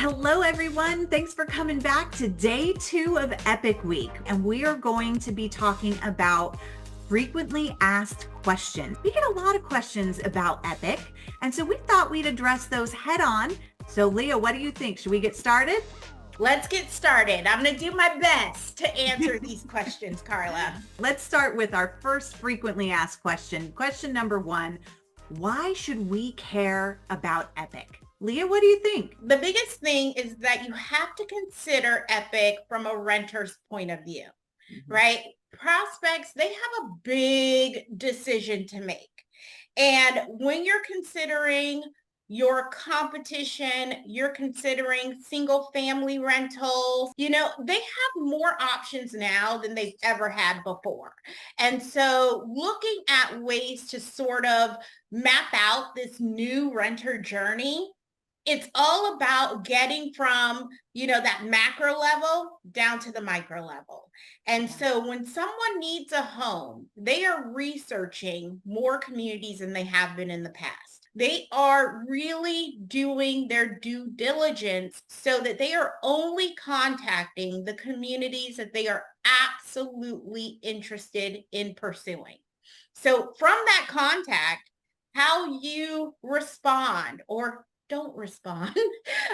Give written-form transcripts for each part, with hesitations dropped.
Hello, everyone. Thanks for coming back to day 2 of Epic Week. And we are going to be talking about frequently asked questions. We get a lot of questions about Epic. And so we thought we'd address those head on. So Leah, what do you think? Should we get started? Let's get started. I'm going to do my best to answer these questions, Carla. Let's start with our first frequently asked question. Question number 1, why should we care about Epic? Leah, what do you think? The biggest thing is that you have to consider Epic from a renter's point of view, right? Prospects, they have a big decision to make. And when you're considering your competition, you're considering single family rentals, they have more options now than they've ever had before. And so looking at ways to sort of map out this new renter journey, it's all about getting from, that macro level down to the micro level. And so when someone needs a home, they are researching more communities than they have been in the past. They are really doing their due diligence so that they are only contacting the communities that they are absolutely interested in pursuing. So from that contact, how you respond or don't respond,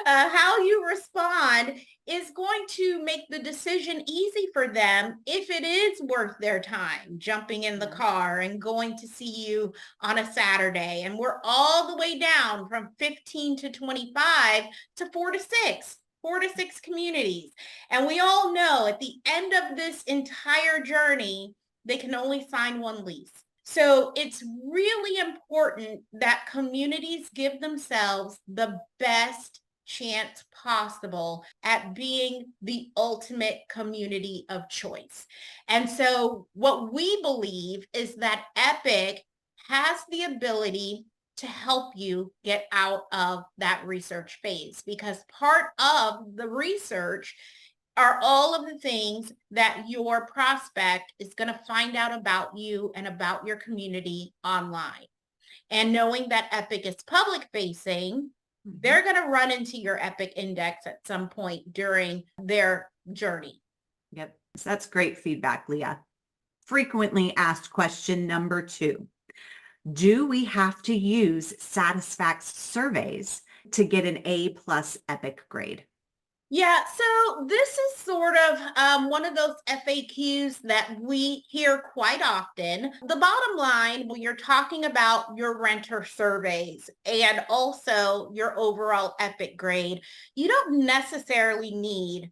how you respond is going to make the decision easy for them if it is worth their time jumping in the car and going to see you on a Saturday. And we're all the way down from 15 to 25 to 4 to 6 communities. And we all know at the end of this entire journey, they can only sign one lease. So it's really important that communities give themselves the best chance possible at being the ultimate community of choice. And so what we believe is that Epic has the ability to help you get out of that research phase, because part of the research are all of the things that your prospect is going to find out about you and about your community online. And knowing that Epic is public facing, they're going to run into your Epic index at some point during their journey. Yep. So that's great feedback, Leah. Frequently asked question number 2. Do we have to use Satisfax surveys to get an A+ Epic grade? Yeah, so this is sort of one of those FAQs that we hear quite often. The bottom line, when you're talking about your renter surveys and also your overall Epic grade, you don't necessarily need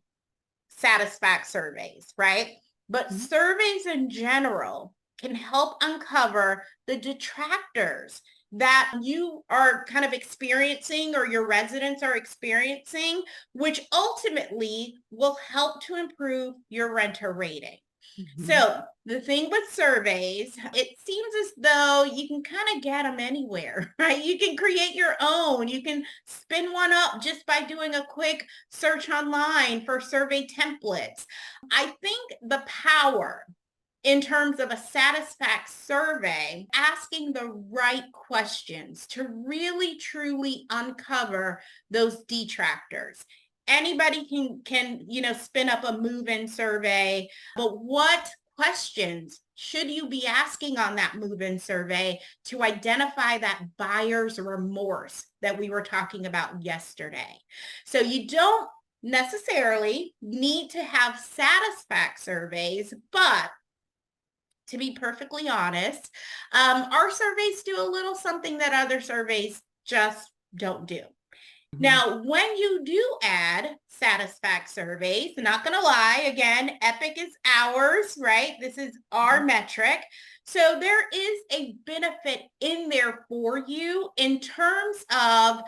Satisfax surveys, right? But surveys in general can help uncover the detractors that you are kind of experiencing or your residents are experiencing, which ultimately will help to improve your renter rating. So the thing with surveys, it seems as though you can kind of get them anywhere, right? You can create your own. You can spin one up just by doing a quick search online for survey templates. I think the power in terms of a Satisfax survey, asking the right questions to really truly uncover those detractors. Anybody can spin up a move-in survey, but what questions should you be asking on that move-in survey to identify that buyer's remorse that we were talking about yesterday? So you don't necessarily need to have Satisfax surveys, but to be perfectly honest, our surveys do a little something that other surveys just don't do. Now, when you do add Satisfax surveys, not going to lie, again, Epic is ours, right? This is our metric. So there is a benefit in there for you in terms of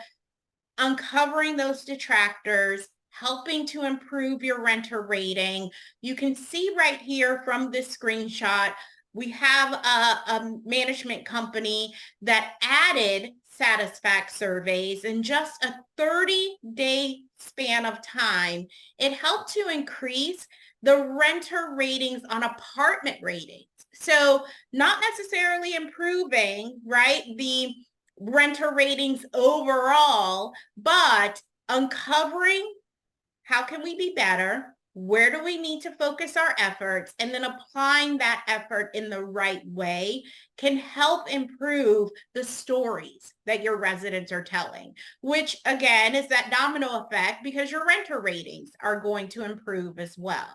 uncovering those detractors, helping to improve your renter rating. You can see right here from this screenshot, we have a management company that added Satisfax surveys in just a 30-day span of time. It helped to increase the renter ratings on apartment ratings. So not necessarily improving, right, the renter ratings overall, but uncovering how can we be better? Where do we need to focus our efforts? And then applying that effort in the right way can help improve the stories that your residents are telling, which again is that domino effect because your renter ratings are going to improve as well.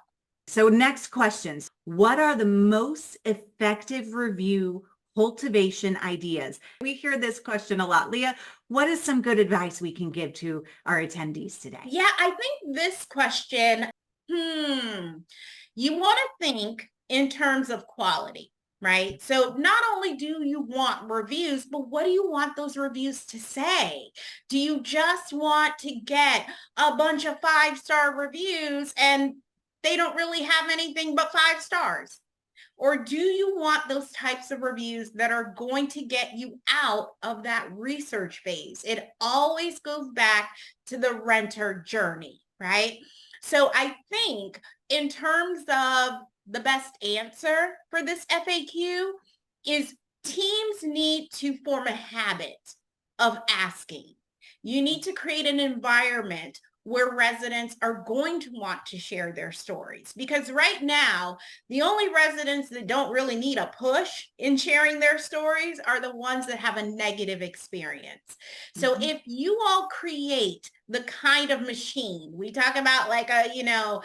So next questions. What are the most effective review cultivation ideas? We hear this question a lot. Leah, what is some good advice we can give to our attendees today? Yeah, I think this question, you want to think in terms of quality, right? So not only do you want reviews, but what do you want those reviews to say? Do you just want to get a bunch of 5-star reviews and they don't really have anything but 5 stars? Or do you want those types of reviews that are going to get you out of that research phase? It always goes back to the renter journey, right? So I think in terms of the best answer for this FAQ is teams need to form a habit of asking. You need to create an environment where residents are going to want to share their stories. Because right now, the only residents that don't really need a push in sharing their stories are the ones that have a negative experience. So if you all create the kind of machine, we talk about like a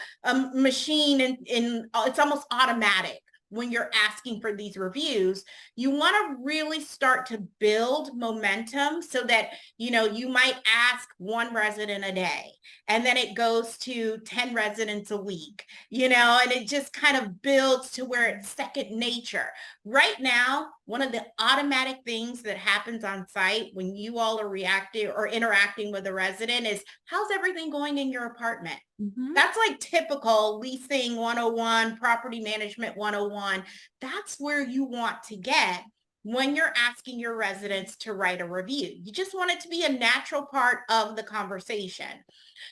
machine in it's almost automatic when you're asking for these reviews, you want to really start to build momentum so that, you might ask one resident a day and then it goes to 10 residents a week, and it just kind of builds to where it's second nature. Right now, one of the automatic things that happens on site when you all are reacting or interacting with a resident is, how's everything going in your apartment? That's like typical leasing 101, property management 101. That's where you want to get when you're asking your residents to write a review. You just want it to be a natural part of the conversation.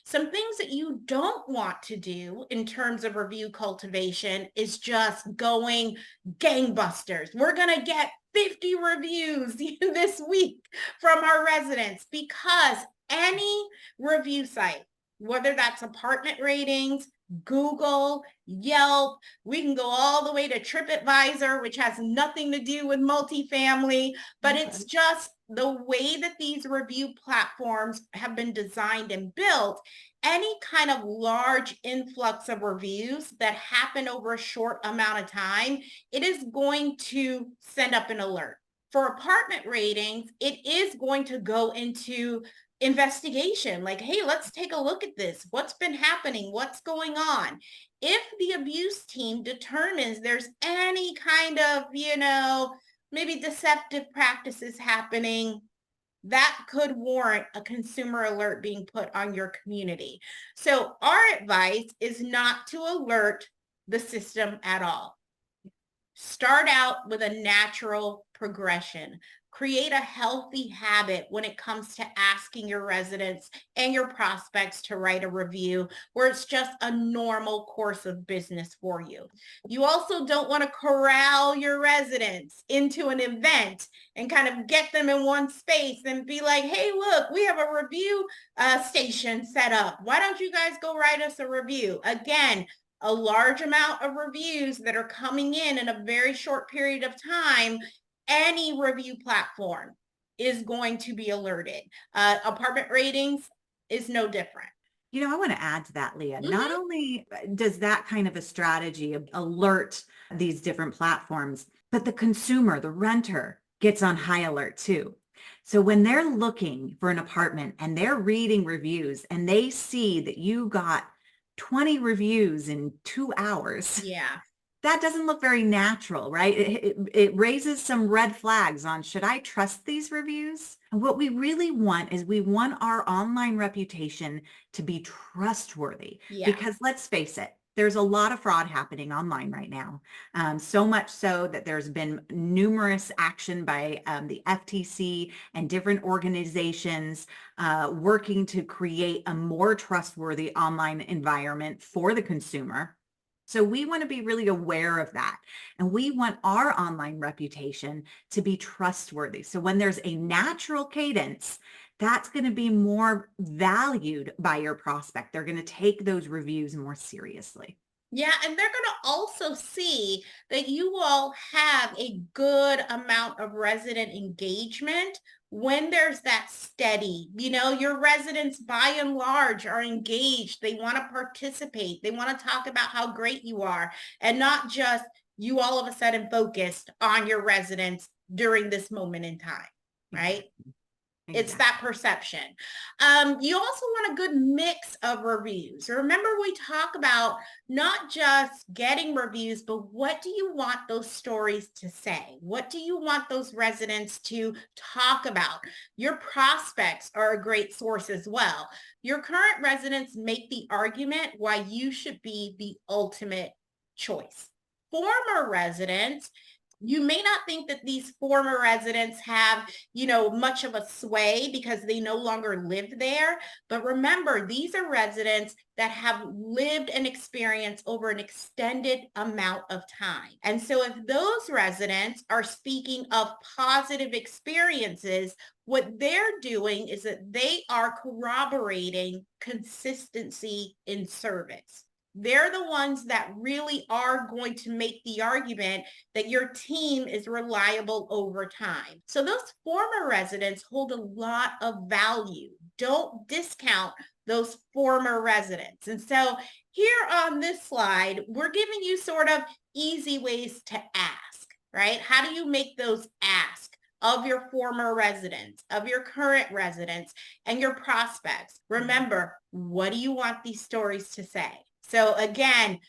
Some things that you don't want to do in terms of review cultivation is just going gangbusters. We're going to get 50 reviews this week from our residents, because any review site, whether that's apartment ratings, Google, Yelp, we can go all the way to TripAdvisor, which has nothing to do with multifamily, but it's just the way that these review platforms have been designed and built. Any kind of large influx of reviews that happen over a short amount of time, it is going to send up an alert. For apartment ratings, it is going to go into investigation, like, hey, let's take a look at this. What's been happening? What's going on? If the abuse team determines there's any kind of, maybe deceptive practices happening, that could warrant a consumer alert being put on your community. So our advice is not to alert the system at all. Start out with a natural progression. Create a healthy habit when it comes to asking your residents and your prospects to write a review, where it's just a normal course of business for you. You also don't want to corral your residents into an event and kind of get them in one space and be like, hey, look, we have a review station set up. Why don't you guys go write us a review? Again, a large amount of reviews that are coming in a very short period of time, any review platform is going to be alerted. Apartment ratings is no different. I want to add to that, Leah. Not only does that kind of a strategy alert these different platforms, but the consumer, the renter, gets on high alert too. So when they're looking for an apartment and they're reading reviews and they see that you got 20 reviews in 2 hours. Yeah. That doesn't look very natural, right? It raises some red flags on, should I trust these reviews? And what we really want is we want our online reputation to be trustworthy. Yeah. Because let's face it, there's a lot of fraud happening online right now. So much so that there's been numerous action by the FTC and different organizations working to create a more trustworthy online environment for the consumer. So we want to be really aware of that. And we want our online reputation to be trustworthy. So when there's a natural cadence that's going to be more valued by your prospect. They're going to take those reviews more seriously. Yeah, and they're going to also see that you all have a good amount of resident engagement when there's that steady, your residents by and large are engaged. They want to participate. They want to talk about how great you are and not just you all of a sudden focused on your residents during this moment in time, right? Exactly. It's Exactly. that perception. You also want a good mix of reviews. Remember, we talk about not just getting reviews, but what do you want those stories to say? What do you want those residents to talk about? Your prospects are a great source as well. Your current residents make the argument why you should be the ultimate choice. Former residents, you may not think that these former residents have, much of a sway because they no longer live there. But remember, these are residents that have lived an experience over an extended amount of time. And so if those residents are speaking of positive experiences, what they're doing is that they are corroborating consistency in service. They're the ones that really are going to make the argument that your team is reliable over time. So those former residents hold a lot of value. Don't discount those former residents. And so here on this slide, we're giving you sort of easy ways to ask, right? How do you make those asks of your former residents, of your current residents, and your prospects? Remember, what do you want these stories to say? So again,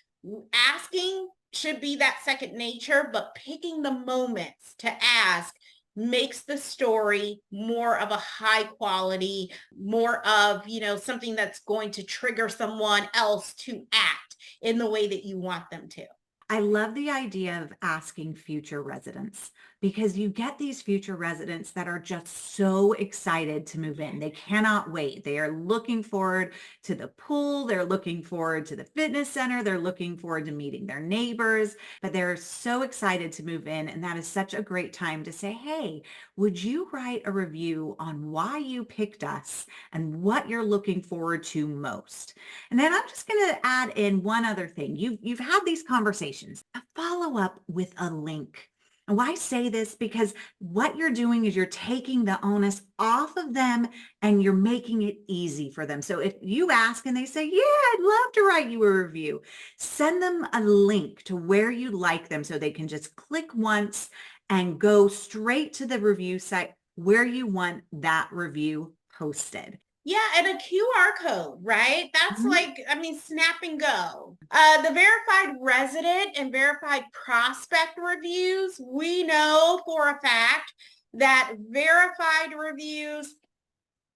asking should be that second nature, but picking the moments to ask makes the story more of a high quality, more of, something that's going to trigger someone else to act in the way that you want them to. I love the idea of asking future residents because you get these future residents that are just so excited to move in. They cannot wait. They are looking forward to the pool. They're looking forward to the fitness center. They're looking forward to meeting their neighbors, but they're so excited to move in. And that is such a great time to say, hey, would you write a review on why you picked us and what you're looking forward to most? And then I'm just going to add in one other thing. You've had these conversations. A follow up with a link. And why I say this? Because what you're doing is you're taking the onus off of them and you're making it easy for them. So if you ask and they say, yeah, I'd love to write you a review, send them a link to where you like them so they can just click once and go straight to the review site where you want that review posted. Yeah, and a QR code, right? That's Mhm. snap and go. The verified resident and verified prospect reviews, we know for a fact that verified reviews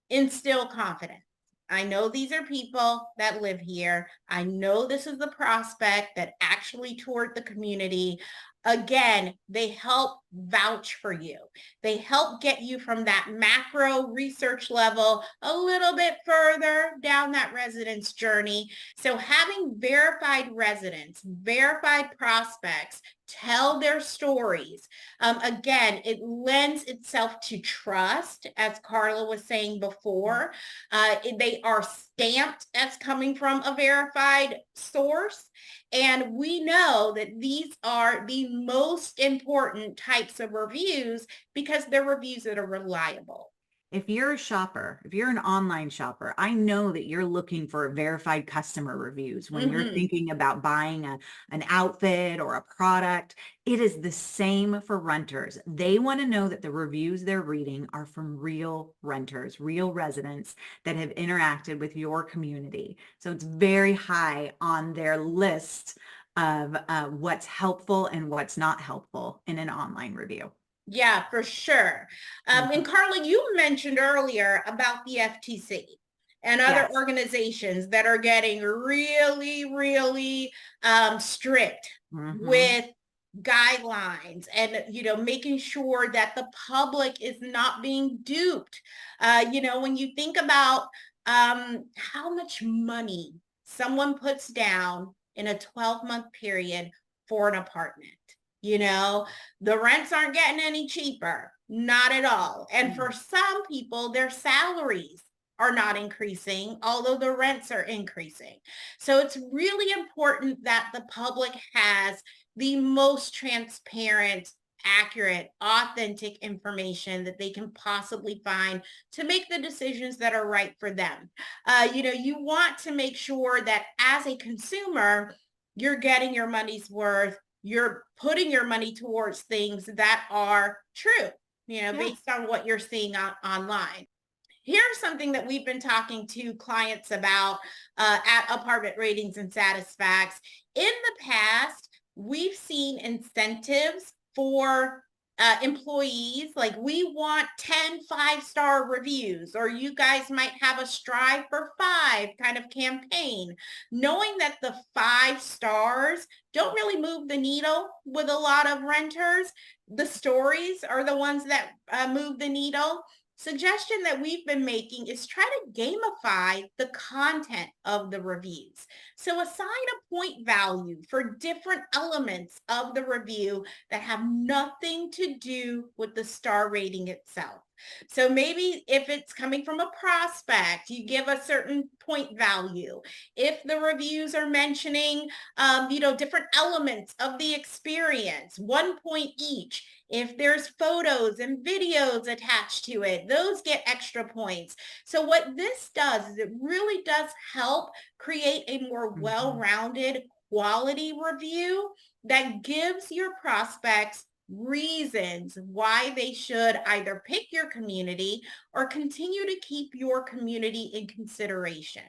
instill confidence. I know these are people that live here. I know this is the prospect that actually toured the community. Again, they help vouch for you. They help get you from that macro research level a little bit further down that residence journey. So having verified residents, verified prospects, tell their stories. Again, it lends itself to trust, as Carla was saying before. They are stamped as coming from a verified source. And we know that these are the most important types of reviews because they're reviews that are reliable. If you're a shopper, if you're an online shopper, I know that you're looking for verified customer reviews when you're Mm-hmm. thinking about buying an outfit or a product. It is the same for renters. They want to know that the reviews they're reading are from real renters, real residents that have interacted with your community. So it's very high on their list of what's helpful and what's not helpful in an online review. Yeah, for sure. And Mhm. Carla, you mentioned earlier about the FTC and other Yes. organizations that are getting really, really strict Hmm. with guidelines and, making sure that the public is not being duped. When you think about how much money someone puts down in a 12-month period for an apartment, you know, the rents aren't getting any cheaper. Not at all. And for some people, their salaries are not increasing, although the rents are increasing. So it's really important that the public has the most transparent, accurate, authentic information that they can possibly find to make the decisions that are right for them. You want to make sure that as a consumer, you're getting your money's worth. You're putting your money towards things that are true, Yeah. based on what you're seeing online. Here's something that we've been talking to clients about at Apartment Ratings and Satisfacts. In the past, we've seen incentives for employees, like we want 10 5-star reviews, or you guys might have a strive for 5 kind of campaign, knowing that the 5 stars don't really move the needle with a lot of renters. The stories are the ones that move the needle. Suggestion that we've been making is try to gamify the content of the reviews. So assign a point value for different elements of the review that have nothing to do with the star rating itself. So maybe if it's coming from a prospect, you give a certain point value. If the reviews are mentioning, different elements of the experience, 1 point each. If there's photos and videos attached to it, those get extra points. So what this does is it really does help create a more well-rounded quality review that gives your prospects reasons why they should either pick your community or continue to keep your community in consideration.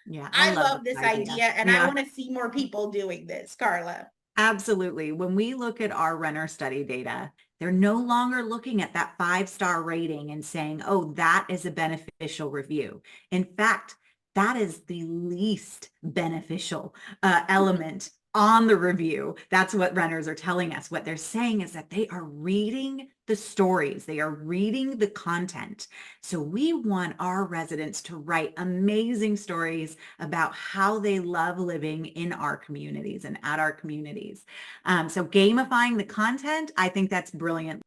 Yeah, I love this idea, and I Yeah. want to see more people doing this, Carla. Absolutely. When we look at our renter study data, they're no longer looking at that 5-star rating and saying, oh, that is a beneficial review. In fact, that is the least beneficial element on the review. That's what renters are telling us. What they're saying is that they are reading the stories, they are reading the content. So we want our residents to write amazing stories about how they love living in our communities and at our communities. So gamifying the content, I think that's brilliant.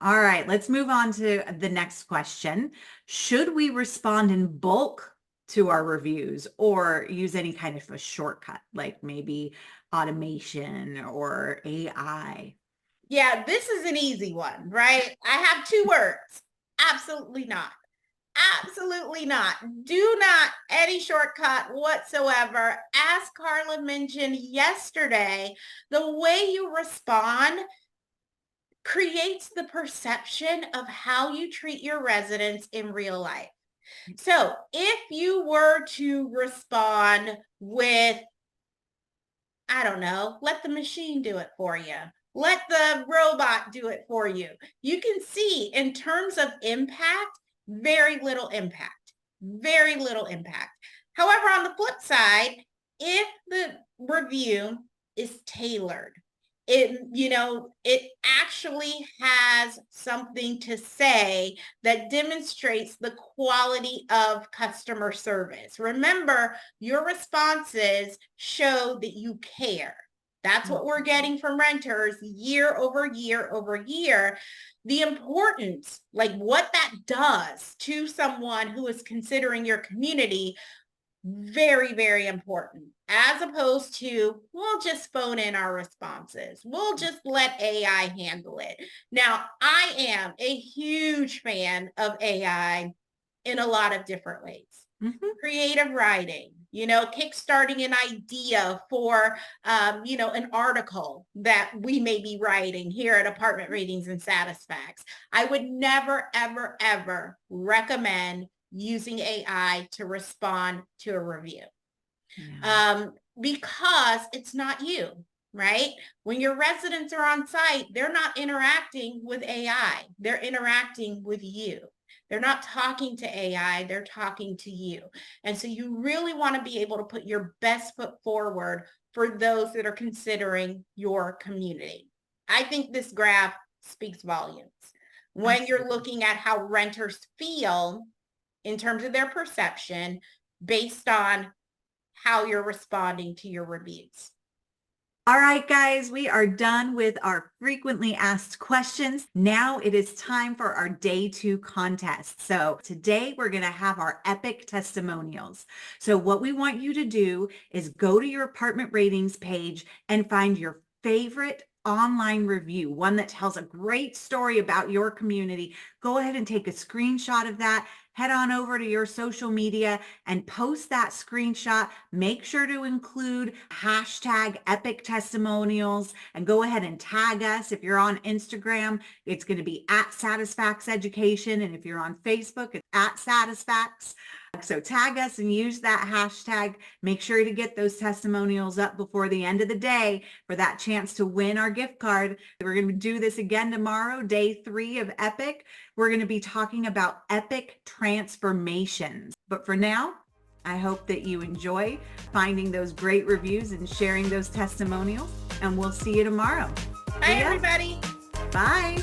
All right, let's move on to the next question. Should we respond in bulk to our reviews or use any kind of a shortcut, like maybe automation or AI? Yeah, this is an easy one, right? I have 2 words. Absolutely not. Absolutely not. Do not any shortcut whatsoever. As Carla mentioned yesterday, the way you respond creates the perception of how you treat your residents in real life. So if you were to respond with, I don't know, let the machine do it for you. Let the robot do it for you. You can see in terms of impact, very little impact, very little impact. However, on the flip side, if the review is tailored, it actually has something to say that demonstrates the quality of customer service. Remember, your responses show that you care. That's what we're getting from renters year over year over year. The importance, like what that does to someone who is considering your community, very, very important, as opposed to, we'll just phone in our responses. We'll just let AI handle it. Now, I am a huge fan of AI in a lot of different ways. Creative writing, kickstarting an idea for, an article that we may be writing here at Apartment Ratings and Satisfacts. I would never, ever, ever recommend using AI to respond to a review. Yeah. Because it's not you, right? When your residents are on site, they're not interacting with AI. They're interacting with you. They're not talking to AI, they're talking to you. And so you really want to be able to put your best foot forward for those that are considering your community. I think this graph speaks volumes. When you're looking at how renters feel in terms of their perception based on how you're responding to your reviews. All right, guys, we are done with our frequently asked questions. Now it is time for our day 2 contest. So today we're going to have our epic testimonials. So what we want you to do is go to your apartment ratings page and find your favorite online review, one that tells a great story about your community. Go ahead and take a screenshot of that. Head on over to your social media and post that screenshot. Make sure to include hashtag epic testimonials and go ahead and tag us. If you're on Instagram, it's going to be at Satisfax Education. And if you're on Facebook, it's at Satisfax. So tag us and use that hashtag. Make sure to get those testimonials up before the end of the day for that chance to win our gift card. We're going to do this again tomorrow, day 3 of Epic. We're going to be talking about epic transformations. But for now, I hope that you enjoy finding those great reviews and sharing those testimonials, and we'll see you tomorrow. Bye, everybody. Bye.